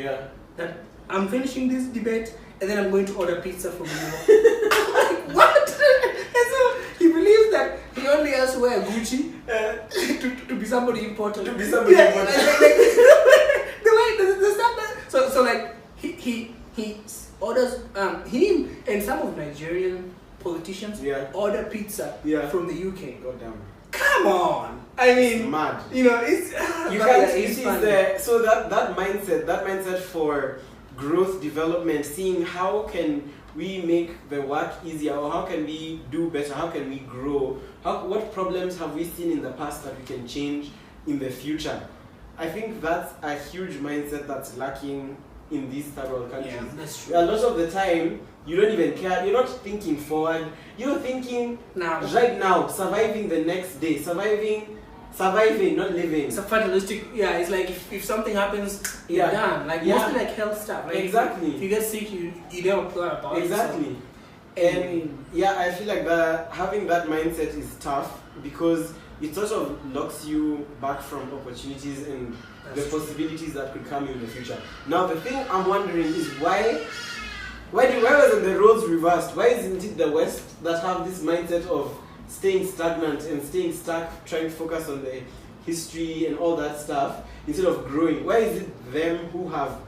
that I'm finishing this debate and then I'm going to order pizza from you. I'm like, what? And so he believes that he only has to wear Gucci to be somebody important. To be somebody important. The way the stuff that, so like he orders him and some of Nigerian politicians order pizza from the UK. God damn. Come on! I mean, It's mad. You know, it's You can't. You see, so that mindset for growth, development, seeing how can we make the work easier, or how can we do better, how can we grow, what problems have we seen in the past that we can change in the future. I think that's a huge mindset that's lacking in these third world countries. Yeah, that's true. A lot of the time, you don't even care. You're not thinking forward. You're thinking right now, surviving the next day, surviving, not living. It's a fatalistic. Yeah, it's like if something happens, you're done. Like mostly like health stuff. Like exactly. If you get sick, you don't plan about exactly. it. So. And I feel like having that mindset is tough because it sort of locks you back from opportunities and the possibilities that could come in the future. Now the thing I'm wondering is why wasn't the roles reversed? Why isn't it the West that have this mindset of staying stagnant and staying stuck, trying to focus on the history and all that stuff instead of growing? Why is it them who have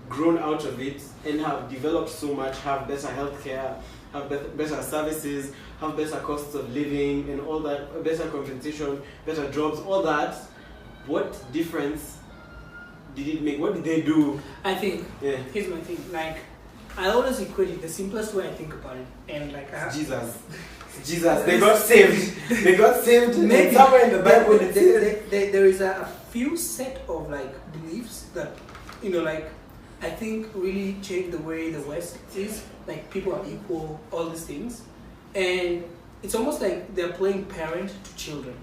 grown out of it and have developed so much, have better healthcare, have better services, have better costs of living and all that, better compensation, better jobs, all that? What difference did it make? What did they do? I think, here's my thing, like, I always equate it, the simplest way I think about it, and like Jesus, they got saved. They got saved. Maybe somewhere in the Bible. There is a few set of like beliefs that, you know, like I think really change the way the West is. Like people are equal, all these things, and it's almost like they're playing parent to children.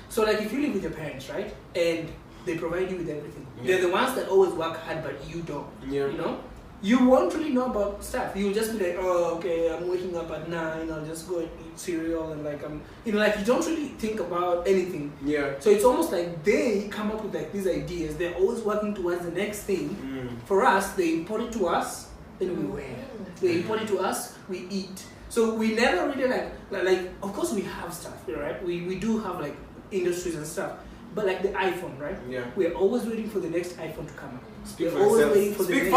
So like if you live with your parents, right, and they provide you with everything, they're the ones that always work hard, but you don't. You know. You won't really know about stuff. You'll just be like, oh, okay, I'm waking up at 9, I'll just go and eat cereal, and like you know, like you don't really think about anything. So it's almost like they come up with like these ideas. They're always working towards the next thing. For us, they import it to us, then we wear. They import it to us, we eat. So we never really like of course we have stuff, right? We do have like industries and stuff. But like the iPhone, right? We're always waiting for the next iPhone to come out. Speak for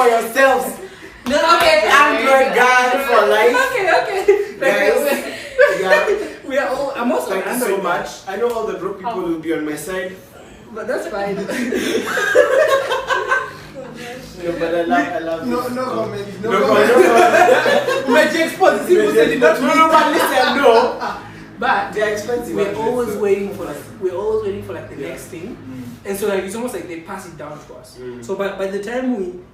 yourselves. No, okay. Android guy for life. Okay. We are all. I'm also thank an you Android so much. I know all the broke people will be on my side. But that's fine. No, but I love no this. comment. No comment. My J-Spot, people said it not me. but listen, no. But they're expensive. We're always waiting for like the next thing, and so like it's almost like they pass it down to us. So by the time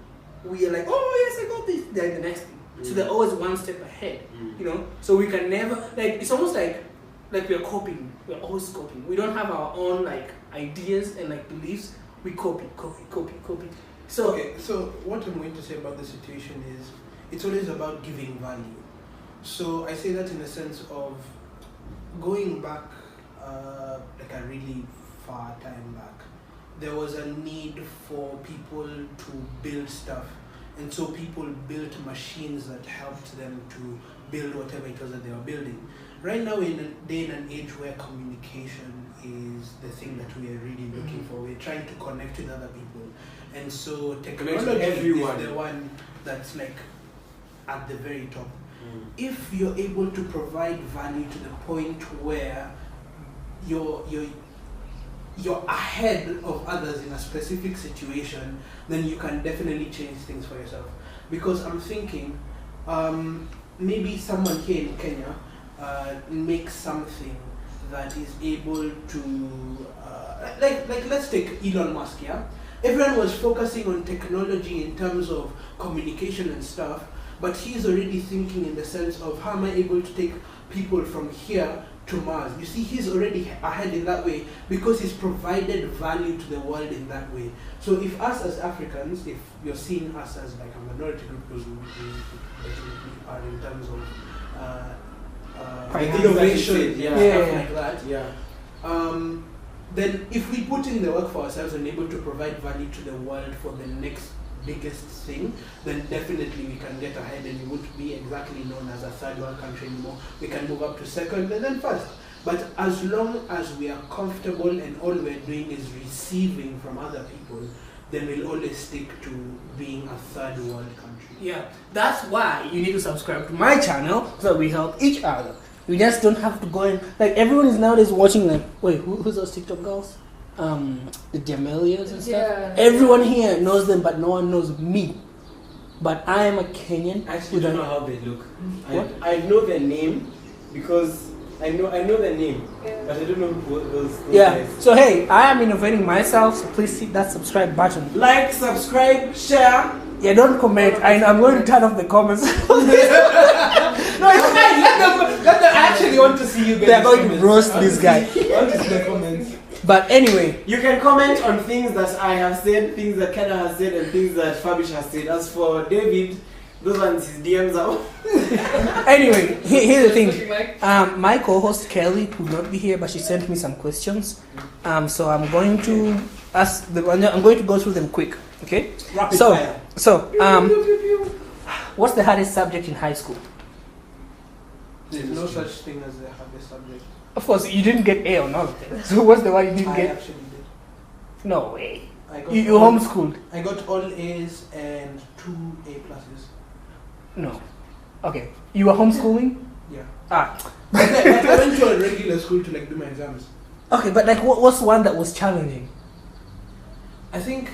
we are like, oh yes, I got this, they're the next thing. So they're always one step ahead, you know. So we can never like it's almost like we're copying. We're always copying. We don't have our own like ideas and like beliefs. We copy. So okay, so what I'm going to say about the situation is it's always about giving value. So I say that in the sense of going back like a really far time back, there was a need for people to build stuff, and so people built machines that helped them to build whatever it was that they were building. Right now, in a day and an age where communication is the thing that we are really looking for, we're trying to connect with other people, and so technology is the one that's like at the very top. If you're able to provide value to the point where you're ahead of others in a specific situation, then you can definitely change things for yourself. Because I'm thinking, maybe someone here in Kenya makes something that is able to, like let's take Elon Musk, yeah? Everyone was focusing on technology in terms of communication and stuff, but he's already thinking in the sense of how am I able to take people from here to Mars. You see, he's already ahead in that way because he's provided value to the world in that way. So if us as Africans, if you're seeing us as like a minority group, because we are in terms of innovation, stuff like that. Then if we put in the work for ourselves and able to provide value to the world for the next biggest thing, then definitely we can get ahead and we won't be exactly known as a third world country anymore. We can move up to second and then first. But as long as we are comfortable and all we're doing is receiving from other people, then we'll always stick to being a third world country. Yeah, that's why you need to subscribe to my channel so we help each other. You just don't have to go in. Like everyone is nowadays watching them. Wait, who's those TikTok girls? The Jamelias and stuff. Yeah. Everyone here knows them, but no one knows me. But I am a Kenyan. I actually don't know how they look. What? I know their name because I know their name, but I don't know who those guys. So hey, I am innovating myself. So please hit that subscribe button. Like, subscribe, share. Yeah, don't comment. I'm going to turn off the comments. No, it's fine. Let them. I actually want to see you guys. They are going to roast this guy. I want to see the comments. But anyway, You can comment on things that I have said, things that Kenna has said, and things that Fabish has said. As for David, those ones his DMs are. anyway, here's the thing. Like, My co-host Kelly could not be here, but she sent me some questions. So I'm going to ask them. I'm going to go through them quick. Okay. Rapid fire. So what's the hardest subject in high school? There's no such thing as the hardest subject. Of course, you didn't get A on all of them. So what's the one you didn't I get? actually did. No way. I got You homeschooled? I got all A's and 2 A pluses. No. Okay. You were homeschooling? Yeah. Ah. But I went to a regular school to like do my exams. Okay, but like, what's one that was challenging? I think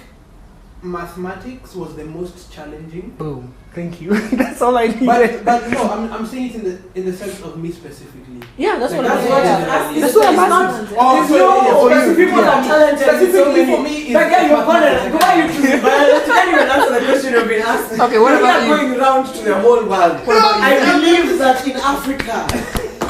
mathematics was the most challenging. Boom. Thank you. That's all I needed. But no, I'm saying it in the sense of me specifically. Yeah, that's Like, what that's I'm what saying. I'm asking. That's what I'm It's asking. not- Oh, so No, for you, people yeah. are talented. Specifically for me, Like, yeah, you're gonna mathematics. go you choose biology. You can't even answer the question you've been asked. Okay, what You're about not you? going round to the whole world. I believe that in Africa,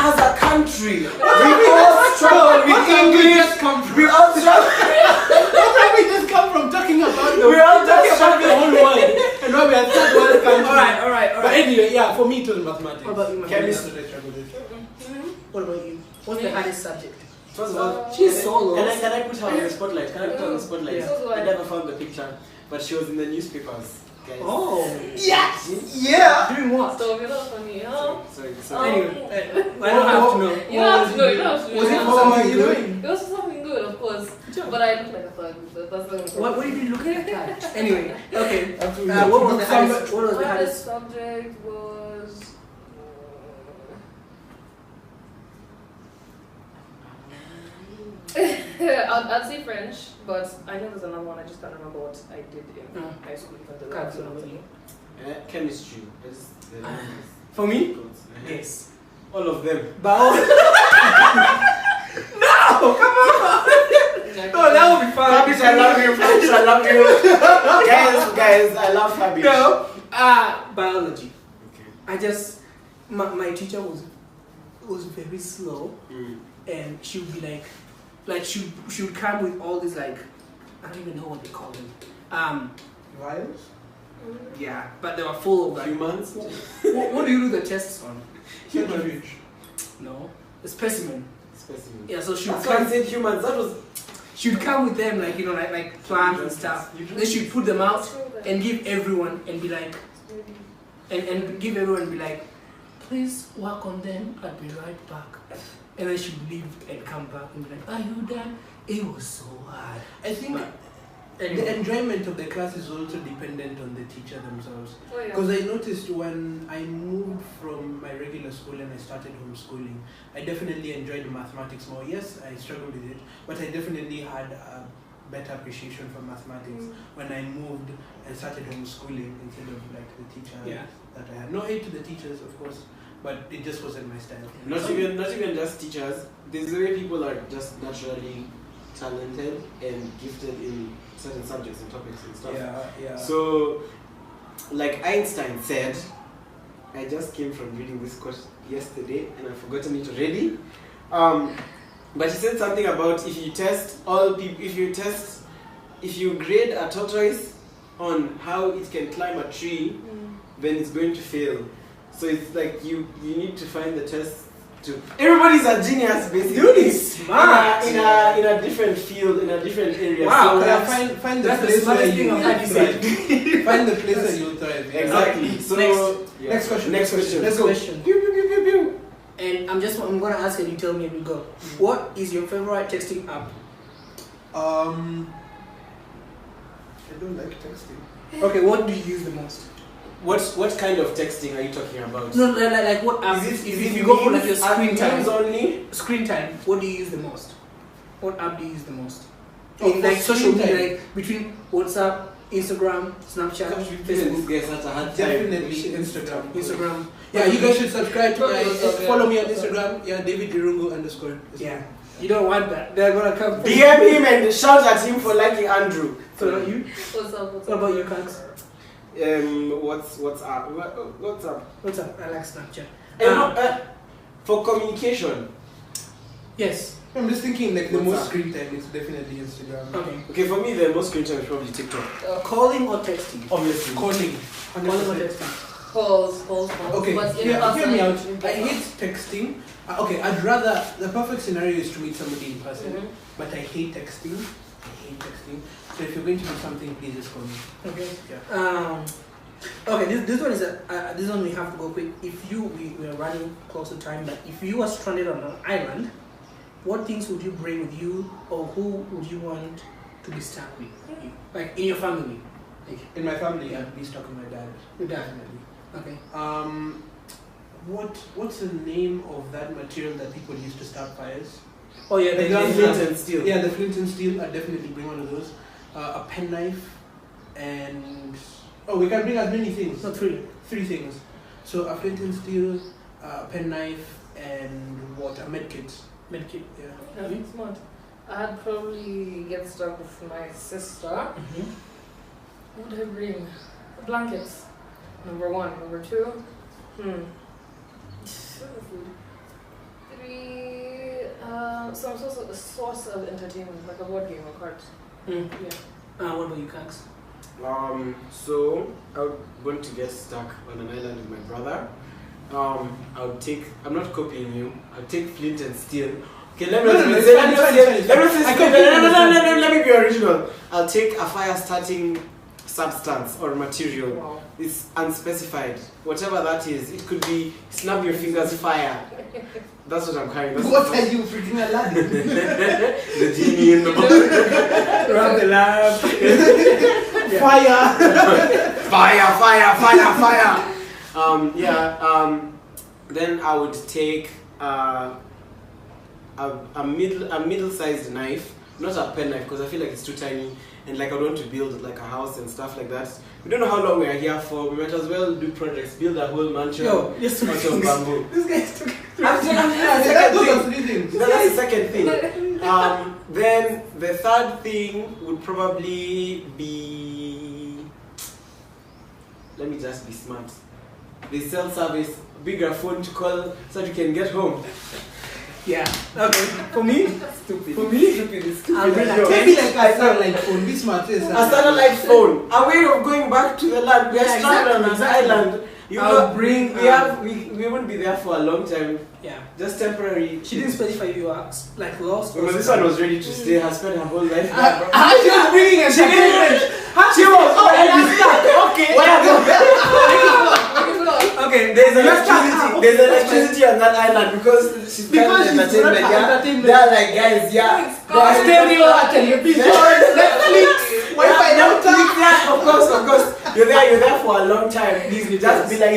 as a country, we all struggle with English. We all struggle. What have we just come from talking about? We all talking just about the whole world, and now we are third world country. All right. But anyway, yeah, for me it was mathematics. What about you, Chemistry, I struggled with. What about you? What's the hardest subject? First of all, She's so low. Can I put her on the spotlight? Can I put her on the spotlight? Yeah. I never found the picture, but she was in the newspapers, guys. Oh. Yes! Yeah! Doing what? So you're not funny, huh? Sorry. Anyway, I don't have to know. You don't have to know. You don't have to know. Was it You don't what have were to you know. doing? It was something good, of course. But I look like a thug. That's the What did you look at? Anyway, okay. What What was the hardest? What was the My hardest? subject was. I'd say French, but I know there's another one. I just can't remember what I did in high school. Even though that's not really. Chemistry. For me? Yes. Yes. All of them. Biology. No, come on. Oh, that would be fun. Fabish, I love you. Fabish, I love you. guys, I love Fabish. No. Biology. Okay. I just my teacher was very slow, and she would be like she would come with all these like, I don't even know what they call them. Vials? Yeah, but they were full of like. Humans. What do you do the tests on? Centrifuge. No, a specimen. Specimen. Yeah, so she would That's why I come. said humans. That was. She would come with them like like plants and stuff. Then she'd put them out and give everyone and be like, and give everyone and be like, please work on them. I'll be right back. And then she'd leave and come back and be like, are you done? It was so hard. I think the enjoyment of the class is also dependent on the teacher themselves. Oh, yeah. Because I noticed when I moved from my regular school and I started homeschooling, I definitely enjoyed mathematics more. Yes, I struggled with it, but I definitely had a better appreciation for mathematics when I moved and started homeschooling instead of like the teacher that I had. No hate to the teachers, of course, but it just wasn't my style. Not even just teachers. There's the way people are just naturally talented and gifted in certain subjects and topics and stuff. Yeah. So, like Einstein said, I just came from reading this quote yesterday and I've forgotten it already. But he said something about if you grade a tortoise on how it can climb a tree, then it's going to fail. So it's like you need to find the test to. Everybody's a genius, basically. Dude is smart. In a different field, in a different area. Wow. So Find the That's the place smartest where thing you I've had thrive. Find the place where you thrive. Exactly. So Next question. Next question. Let's go. Question. Pew, pew, pew, pew, pew. And I'm gonna ask and you tell me and we go. What is your favorite texting app? I don't like texting. Okay, what do you use the most? What kind of texting are you talking about? No, like what app? Is If it you go for like memes? your screen Memes time. only? Screen time. What do you use the most? What app do you use the most? Oh, In for like social screen media, time. like between WhatsApp, Instagram, Snapchat, Facebook, This guy such a hard time. Definitely Instagram. Instagram. Yeah, you guys should subscribe to my. Yeah. Follow me on Instagram. Yeah, David Irungu _. Yeah. You don't want that. They're gonna come. DM him and shout at him for liking Andrew. So you? What's up? What about you, Kanks? What's up? What's up? What's up? I like Snapchat. For communication. Yes. I'm just thinking like the What's most up? screen time is definitely Instagram. Okay. Okay, for me the most screen time is probably TikTok. Calling or texting? Obviously. Calling. Calling or texting? Calls. Okay, But in hear me out. person, I hate texting. Okay, I'd rather, the perfect scenario is to meet somebody in person, but I hate texting. So if you're going to do something, please just call me. Okay. Yeah. Okay. This one is this one we have to go quick. If we are running close to time, but if you are stranded on an island, what things would you bring with you, or who would you want to be stuck with? Like in your family. Like, In my family, I'd be stuck with my dad. Your dad. Definitely. Okay. What's the name of that material that people use to start fires? Oh yeah, The the gun Flint and steel. Yeah, the flint and steel. I'd definitely bring one of those. A penknife, and we can bring as many things. Not three. 3 things. So a flint and steel, a penknife, and what? A medkit. Medkit. Yeah. Yeah, that's smart. I'd probably get stuck with my sister. Mm-hmm. What would I bring? Blankets. Number 1. Number 2. Food. 3. Some sort of source of entertainment, like a board game or cards. Mm. Yeah. What about you, Kanks? So I would want to get stuck on an island with my brother. I'm not copying you. I'll take flint and steel. Okay, let me be original. I'll take a fire starting substance or material. Wow. It's unspecified. Whatever that is, it could be snap your fingers fire. That's what I'm carrying. What are you freaking Aladdin? The genie in the bottle. Around the lab. Fire! Fire! Then I would take a middle-sized knife, not a pen knife, because I feel like it's too tiny, and like I want to build like a house and stuff like that. We don't know how long we are here for. We might as well do projects, build a whole mansion out of bamboo. This guy's talking. That's the second thing. Then the third thing would probably be. Let me just be smart. The cell service, bigger phone to call so that you can get home. Yeah. Okay. For me, Stupid. For me, I'll bring a Maybe like a satellite phone. Be smart. A satellite phone. A way of going back to the land. We are Yeah, stranded on an exactly. island. You I'll know, bring, we won't be there for a long time. Yeah. Just temporary. She didn't specify if you are like lost. Because this one was ready to stay. Has spent her whole life. She was bringing a She was already stuck. Okay. Okay. There's electricity on that island because she's entertainment. entertainment. They're like, guys, yeah. There's stereo, television, Netflix, Wi-Fi, Yeah, of course. You're there for a long time. Disney, just be like,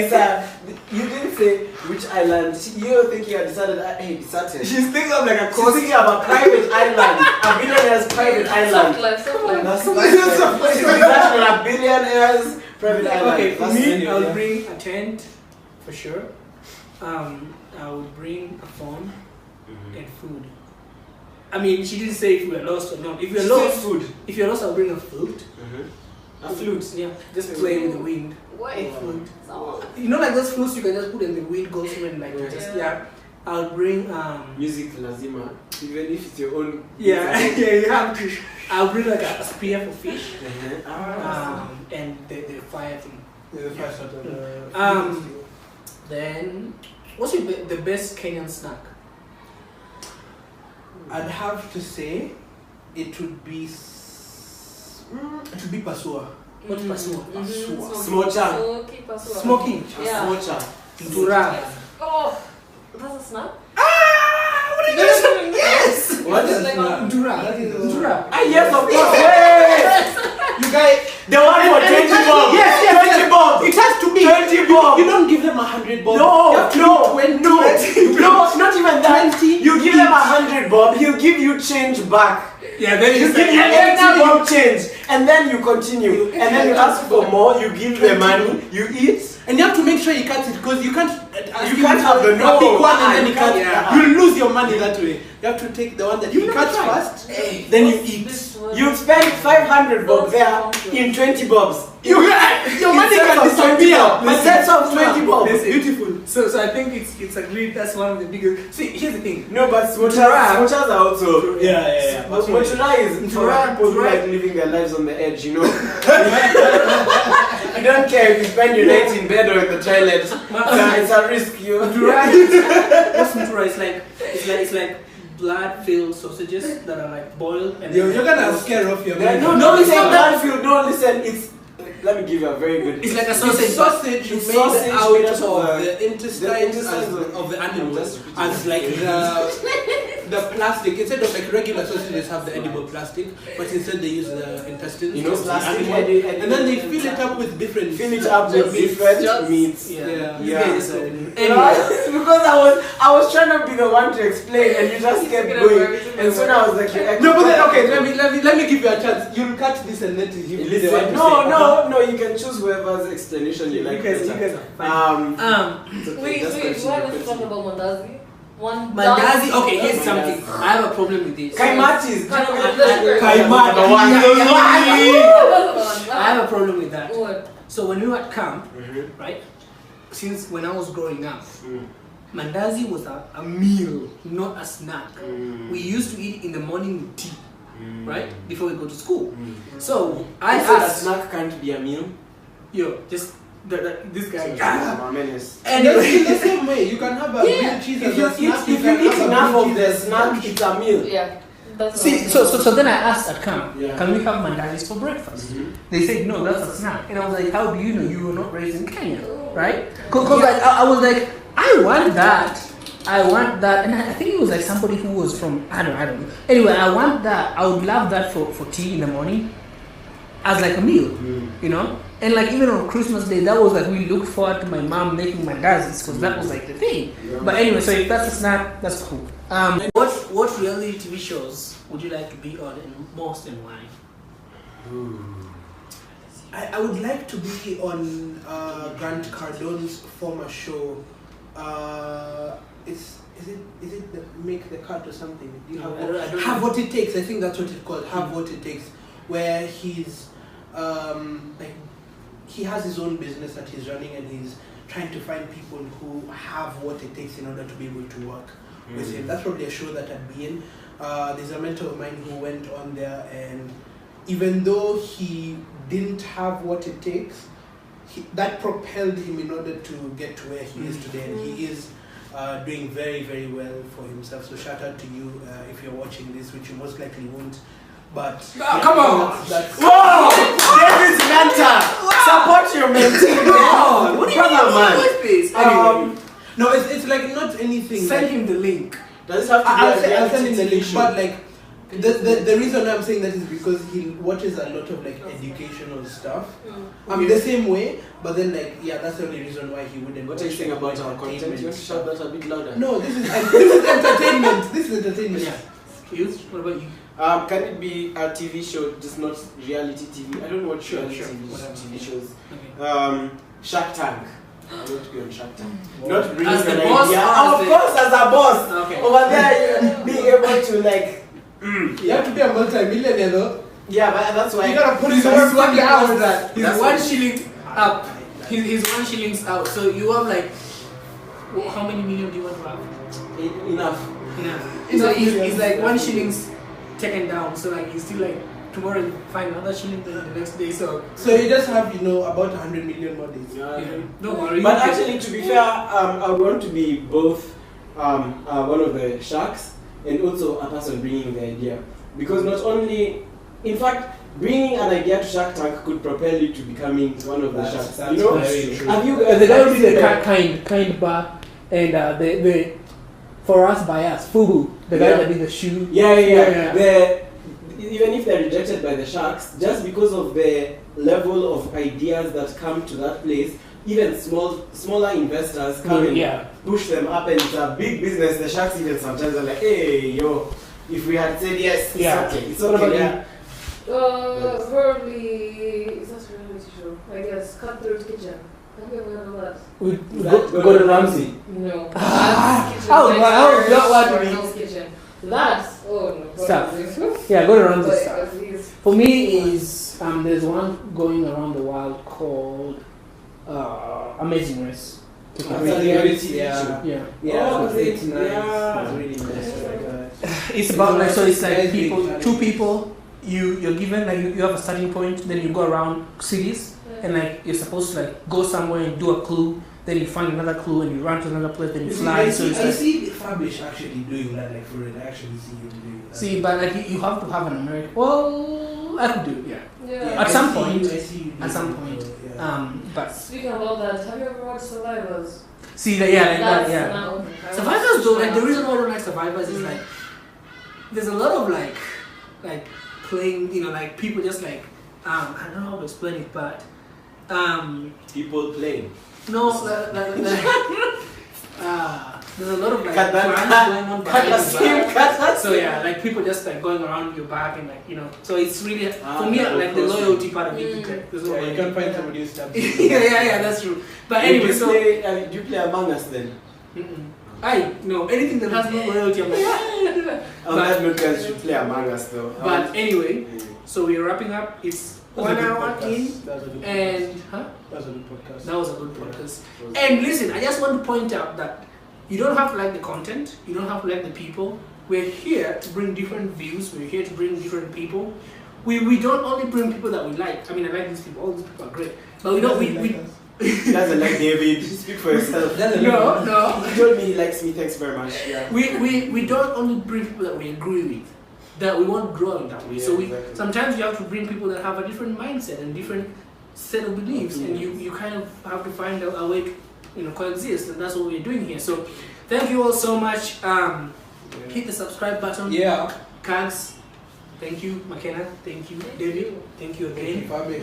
you didn't say which island. You think you had decided, hey, certain. She's thinking of like she's thinking of a private island. A billionaire's private island. That's a billionaire's private island. Okay, for That's me, the I'll idea. bring a tent, for sure. I would bring a phone and food. I mean, she didn't say if we are lost or not. If you're lost, If you're lost, I'll bring a flute. A flute. Yeah, just play with the wind. Why? Flute. You know, like those flutes you can just put and the wind goes through and like just I'll bring music lazima, even if it's your own. Yeah, you have to. I'll bring like a spear for fish, and the fire thing. The fire starter. Then, what's the best Kenyan snack? I'd have to say it would be pasua. What's pasua? Smocha. Smoking. Yeah. Smocha. Ntura. Oh, that's a snack? What are you doing? Yes! What is like Ntura. Yes, of course. You guys, The one for 20 bob. Yes, 20 bob. it has to be 20 bob. You don't give them 100 bob. No, You have to no, do 20. no, not even that. 20 You give them 100 bob, he'll give you change back. Yeah, then You give you 80 bob change, and then you continue, and then you ask for more. You give the money, you eat. And you have to make sure you cut it because you can't. You can't have the a big one and then you you cut. can't- You'll lose your money that way. You have to take the one that you cut first, then you eat. You spend 500 bob there in 20 bobs. Your money can disappear. But sets of 20 bob. Listen. Beautiful. So I think it's agreed that's one of the biggest. See, here's the thing. No, but smochas are also. Yeah. Smochas is for people who like living their lives on the edge, you know. You don't care if you spend your night in bed or in the toilet. It's a risk. You. What's ntura? It's like blood-filled sausages that are like boiled and You're gonna scare off your mind. No, it's not that. No, listen. It's. Let me give you a very good. it's like a sausage. Sausage It's made sausage out made of up of, the intestines of the animals as like the plastic. Instead of like regular sausages have the edible plastic, but instead they use the intestines. You know, of the plastic animal. edible- And then they fill it up with different. Fill it up with different meats. Yeah. Yeah. Anyway, Because I was trying to be the one to explain, and you just kept going, and so now I was like, No, but then okay. Let me give you a chance. You'll cut this and then you will be the one to say, No, you can choose whoever's explanation you like. you guys are fine. Wait, why was talking about mandazi? Mandazi. Okay, here's something. I have a problem with this. Kaimatis. I have a problem with that. What? So when we were at camp, right? Since when I was growing up, mandazi was a meal, not a snack. We used to eat it in the morning with tea, right? Before we go to school. So I said a asked, snack can't be a meal. just this guy. I'm a menace. Anyway, in the same way, you can have a grilled cheese as a snack. If you eat enough of the snack, it's a meal. Yeah. That's see, so then I asked at camp, Yeah. can we have mandazis for breakfast? They said no, that's a snack. And I was like, how do you know you were not raised in Kenya, right? Because I was like, I want that, and I think it was like somebody who was from I don't know. Anyway, I want that. I would love that for tea in the morning, as like a meal, you know. And like even on Christmas Day, that was like we looked forward to my mom making mandazis because that was like the thing. But anyway, so if that's a snack, that's cool. What reality TV shows would you like to be on and most and why? I would like to be on Grant Cardone's former show. Is it the Make the Cut or something? Do you I don't have know. What It Takes? I think that's what it's called. Have What It Takes, where he's like he has his own business that he's running and he's trying to find people who have what it takes in order to be able to work with him. That's probably a show that I'd be in. There's a mentor of mine who went on there, and even though he didn't have what it takes, that propelled him in order to get to where he is today, and he is doing very, very well for himself. So shout out to you if you're watching this, which you most likely won't. But come on! That's Whoa! David's mentor! Support your mentee! What do you man? with this? Anyway, no, it's like not anything. send him the link. Does it have to I'll be a send him the reality link, TV but show? like the reason I'm saying that is because he watches a lot of like educational stuff. The same way, but then like that's the only reason why he wouldn't. What are you saying about our content? You want to shout that a bit louder? No, this is entertainment. This is entertainment. Yeah. Excuse? What about you? Can it be a TV show, just not reality TV? I don't watch reality TV shows. Okay. Shark Tank. I want to be on Shark Tank. Not bringing As the an boss idea. or as Of the- course, as a boss. Okay. Over there, being able to like. You have to be a multi-millionaire though. Yeah, but that's why. You gotta put his That's work what he down. has. He's That's 1 what- shilling up. He's 1 shilling's out. So you have like How many million do you want to have? Enough. So it's like 1 shilling's taken down. So like you still like tomorrow you find another shilling the next day. So you just have about 100 million more days. Yeah. Don't worry. But actually, to be fair, I would want to be both one of the sharks and also a person bringing the idea, because not only, in fact, bringing an idea to Shark Tank could propel you to becoming one of the sharks. That's You know, very true. have you? the guy who did the kind bar and the for us by us Fubu, the guy that did the shoe. Yeah. Even if they're rejected by the sharks, just because of the level of ideas that come to that place, even smaller investors come and push them up, and it's a big business. The sharks even sometimes are like, hey, yo, if we had said yes, it's okay. It's okay. Probably, is that a reality show? I guess, Cutthroat Kitchen. Have you ever heard of that? Go to Ramsey. No. Kitchen. That's, no. Stuff. Yeah, go to Ramsey stuff. For me is, there's one going around the world called Amazing Race. Yeah. It's about like, so it's like two people, you're given like you have a starting point, then you go around cities and like you're supposed to like go somewhere and do a clue, then you find another clue and you run to another place, then you fly. I see Fabish actually doing that, like for it. I actually see him doing that. See, but like you have to have an American. Well, I could do it, Yeah. At some point. I see you At some point. But speaking about that, have you ever watched Survivors? see that, Survivors though, like the reason why I don't like Survivors is like there's a lot of like playing, like people just like I don't know how to explain it, but People playing. no, there's a lot of like Cut that. crimes going on behind your back. Cut So yeah, like people just like going around your back and like so it's really for me like the loyalty part of it. You can find somebody who's stabbed. yeah, that's true. But anyway, do you play Among Us then? anything that has no loyalty, I'm like, On that note, guys should play Among Us though. But anyway, so we're wrapping up. It's 1 hour in, and that was a good podcast. that was a good podcast. And listen, I just want to point out that you don't have to like the content, you don't have to like the people. We're here to bring different views. We're here to bring different people. We don't only bring people that we like. I mean, I like these people. All these people are great, but we don't. He doesn't like David. Speak for yourself. No. He told me he likes me. Thanks very much. Yeah. We don't only bring people that we agree with, that we want to grow in that way. Yeah, So exactly. sometimes you have to bring people that have a different mindset and different set of beliefs, and you kind of have to find a way to coexist, and that's what we're doing here. So thank you all so much. Hit the subscribe button. Yeah. Kags, thank you. McKenna, thank you. David, thank you again. Fabish.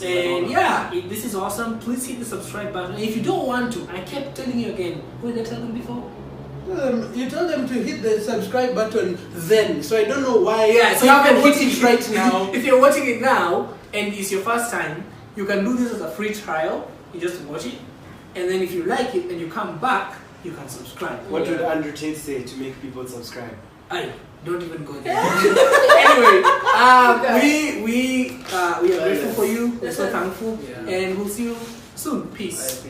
And yeah, this is awesome. Please hit the subscribe button. And if you don't want to, I kept telling you again. What did I tell them before? You told them to hit the subscribe button then, so I don't know why. Yeah, so you you can can hit it right now. If you're watching it now and it's your first time, you can do this as a free trial. You just watch it, and then if you like it and you come back, you can subscribe. What would Andrew Tate say to make people subscribe? I don't even go there. Anyway, we are grateful for you. We're so thankful, and we'll see you soon. Peace.